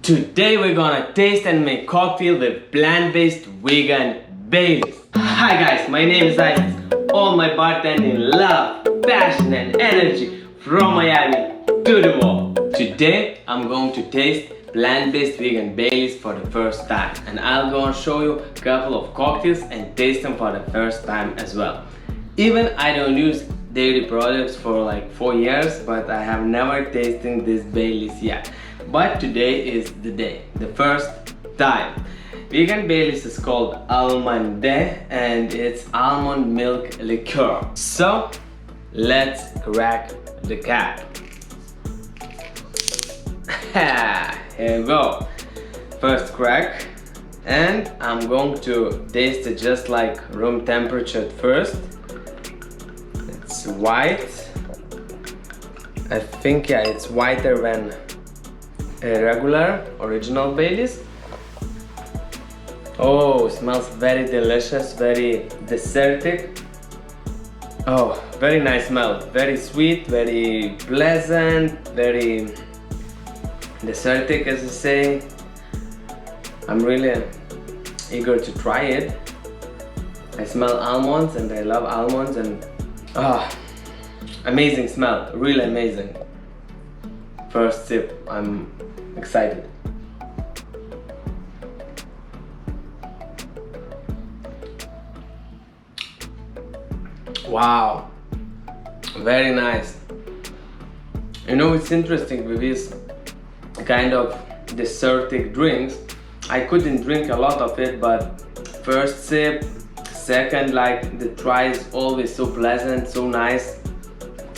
Today we're gonna taste and make cocktail with plant-based vegan Baileys. Hi guys, my name is Aistis. All my bartending love, passion and energy from Miami to the world. Today I'm going to taste plant-based vegan Baileys for the first time, and I'll go and show you a couple of cocktails and taste them for the first time as well. Even I don't use dairy products for like 4 years, but I have never tasted this Baileys yet. But today is the day, the first time. Vegan Baileys is called Almande and it's almond milk liqueur. So let's crack the cap. Here we go. First crack, and I'm going to taste it just like room temperature at first. It's white. I think it's whiter than a regular original Baileys. Oh, smells very delicious, very dessertic. Oh, very nice smell, very sweet, very pleasant, very dessertic, as I say. I'm really eager to try it. I smell almonds and I love almonds, and amazing smell, really amazing. First sip, I'm excited. Wow, very nice. You know, it's interesting with these kind of dessertic drinks. I couldn't drink a lot of it, but first sip, second, like the try is always so pleasant, so nice.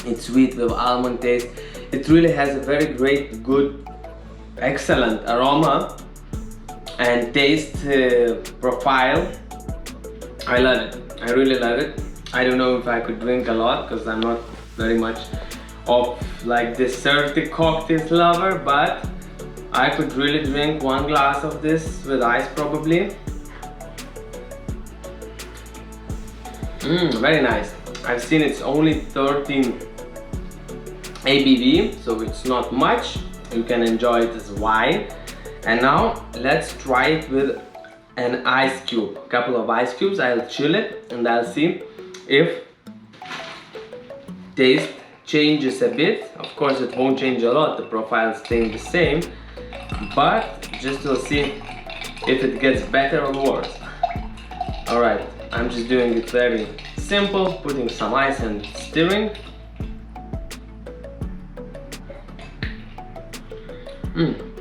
It's sweet with almond taste. It really has a very great, good, excellent aroma and taste profile. I love it. I really love it. I don't know if I could drink a lot because I'm not very much of like desserty cocktails lover, but I could really drink 1 glass of this with ice probably. Very nice. I've seen it's only 13 ABV, so it's not much. You can enjoy it as wine. And now let's try it with an ice cube. A couple of ice cubes. I'll chill it and I'll see if taste changes a bit. Of course it won't change a lot, the profile is staying the same, but just to see if it gets better or worse. Alright, I'm just doing it very simple, putting some ice and stirring.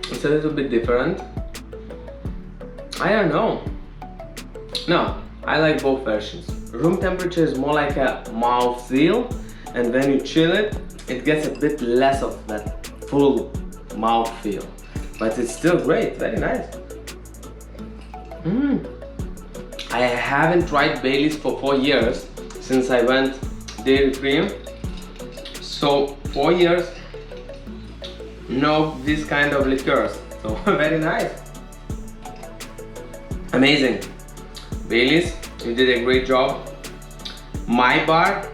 It's a little bit different. I don't know. No, I like both versions. Room temperature is more like a mouthfeel, and when you chill it, it gets a bit less of that full mouthfeel. But it's still great, very nice. I haven't tried Baileys for 4 years since I went dairy free. So 4 years, no this kind of liqueurs. So very nice. Amazing. Baileys, you did a great job. My bar,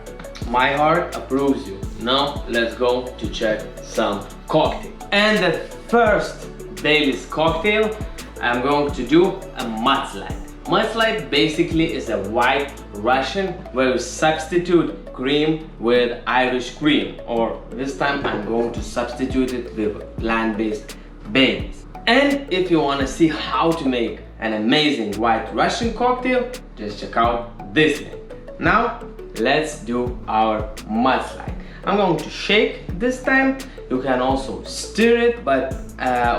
my heart approves you. Now let's go to check some cocktail. And the first Baileys cocktail, I'm going to do a Mudslide. Mudslide basically is a white Russian where you substitute cream with Irish cream, or this time I'm going to substitute it with plant-based Baileys. And if you want to see how to make an amazing white Russian cocktail, just check out this link. Now let's do our Mudslide. I'm going to shake this time. You can also stir it, but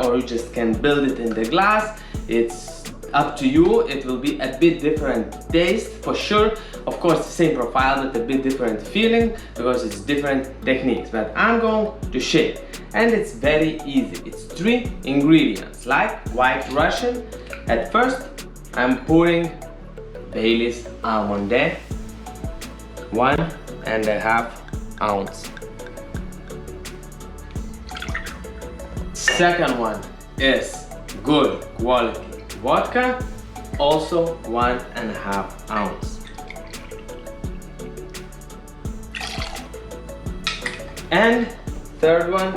or you just can build it in the glass. It's up to you. It will be a bit different taste for sure. Of course the same profile but a bit different feeling because it's different techniques. But I'm going to shake, and it's very easy. It's 3 ingredients like white Russian. At first I'm pouring Baileys Almande, 1.5 ounce. Second one is good quality vodka, also 1.5 ounce. And third one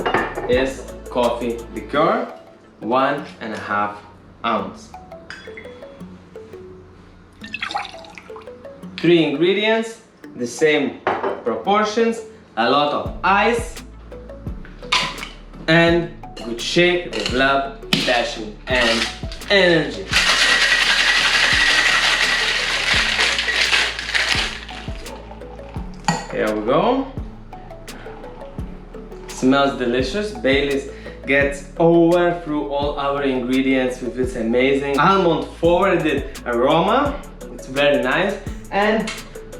is coffee liqueur, 1.5 ounce. 3 ingredients, the same proportions, a lot of ice, and good shake with love, passion, and energy. Here we go. Smells delicious. Baileys gets over through all our ingredients with its amazing almond forwarded aroma. It's very nice. And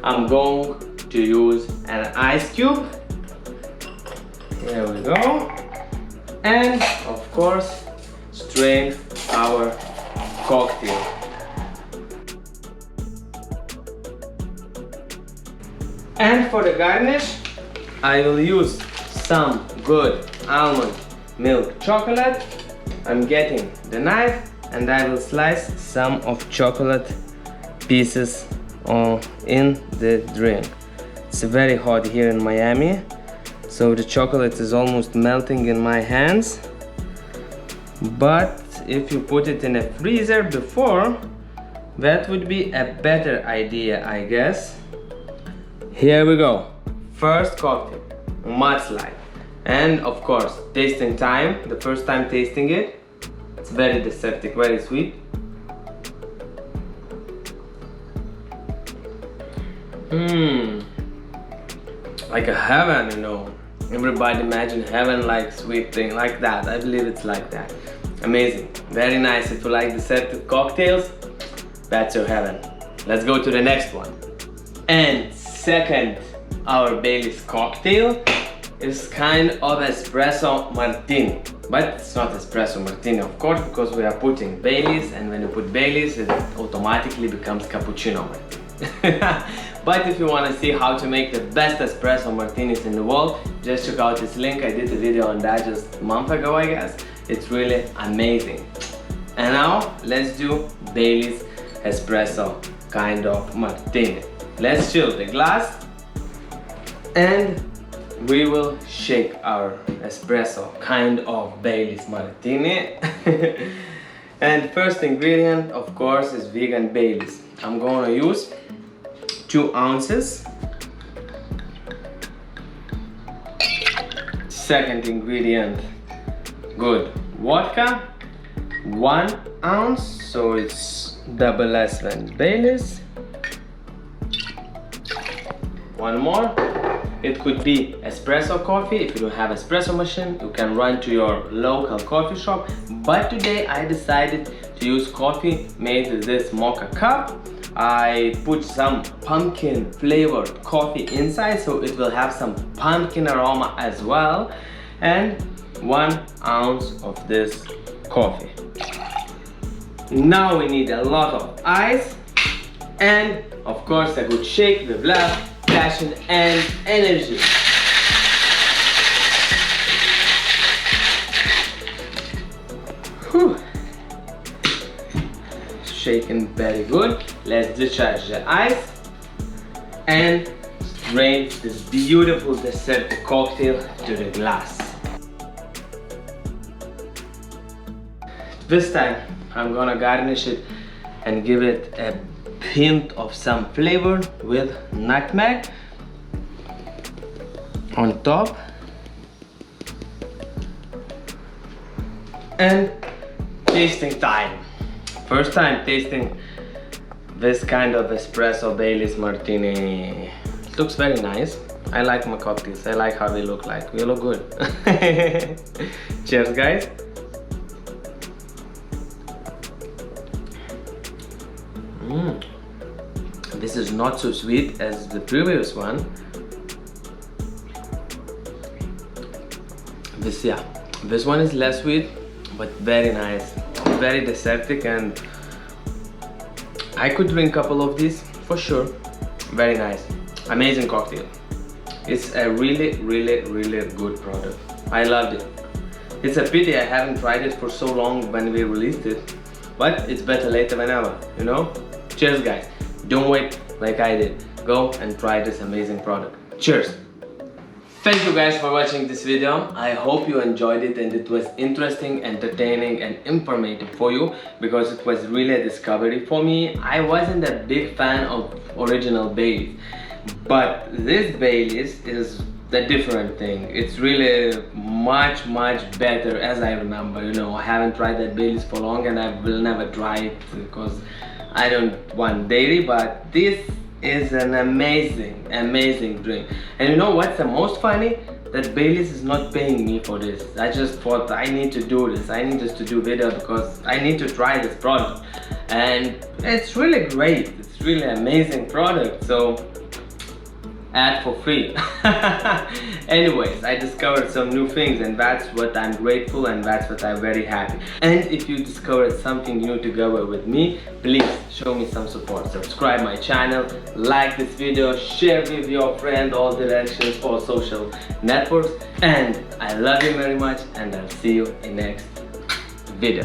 I'm going to use an ice cube. Here we go. And of course, strain our cocktail. And for the garnish, I will use some good almond milk chocolate. I'm getting the knife and I will slice some of chocolate pieces in the drink. It's very hot here in Miami, so the chocolate is almost melting in my hands. But if you put it in a freezer before, that would be a better idea, I guess. Here we go. First cocktail, Mudslide. And of course, tasting time. The first time tasting it, it's very deceptive, very sweet. Like a heaven, you know. Everybody imagine heaven like sweet thing, like that. I believe it's like that. Amazing, very nice. If you like deceptive cocktails, that's your heaven. Let's go to the next one. And second, our Baileys cocktail is kind of espresso martini. But it's not espresso martini, of course, because we are putting Baileys, and when you put Baileys, it automatically becomes cappuccino martini. But if you want to see how to make the best espresso martinis in the world, just check out this link. I did a video on that just a month ago, I guess. It's really amazing. And now let's do Baileys espresso kind of martini. Let's chill the glass and we will shake our espresso kind of Baileys martini. And first ingredient, of course, is vegan Baileys. I'm going to use 2 ounces. Second ingredient, good vodka, 1 ounce, so it's double less than Baileys. One more. It could be espresso coffee. If you don't have espresso machine, you can run to your local coffee shop. But today I decided to use coffee made with this mocha cup. I put some pumpkin flavored coffee inside, so it will have some pumpkin aroma as well. And 1 ounce of this coffee. Now we need a lot of ice and of course a good shake with love, passion and energy. Whew. Shaken very good. Let's discharge the ice and strain this beautiful dessert cocktail to the glass. This time I'm gonna garnish it and give it a hint of some flavor with nutmeg on top. And tasting time. First time tasting this kind of espresso Baileys martini. It looks very nice. I like my cocktails. I like how they look like. They look good. Cheers, guys. This is not so sweet as the previous one. This one is less sweet, but very nice, very dessertic, and I could drink a couple of these for sure. Very nice, amazing cocktail. It's a really good product. I loved it. It's a pity I haven't tried it for so long when we released it, but it's better later than never, you know? Cheers, guys. Don't wait like I did. Go and try this amazing product. Cheers. Thank you guys for watching this video. I hope you enjoyed it and it was interesting, entertaining and informative for you, because it was really a discovery for me. I wasn't a big fan of original Baileys, but this Baileys is the different thing. It's really much better, as I remember. You know, I haven't tried that Baileys for long and I will never try it because I don't want dairy, but this is an amazing drink. And you know what's the most funny? That Baileys is not paying me for this. I just thought I need to do this. I need just to do video because I need to try this product. And it's really great. It's really amazing product. So ad for free. Anyways, I discovered some new things and that's what I'm grateful and that's what I'm very happy. And if you discovered something new together with me, please show me some support. Subscribe my channel, like this video, share with your friend, all directions, all social networks. And I love you very much and I'll see you in next video.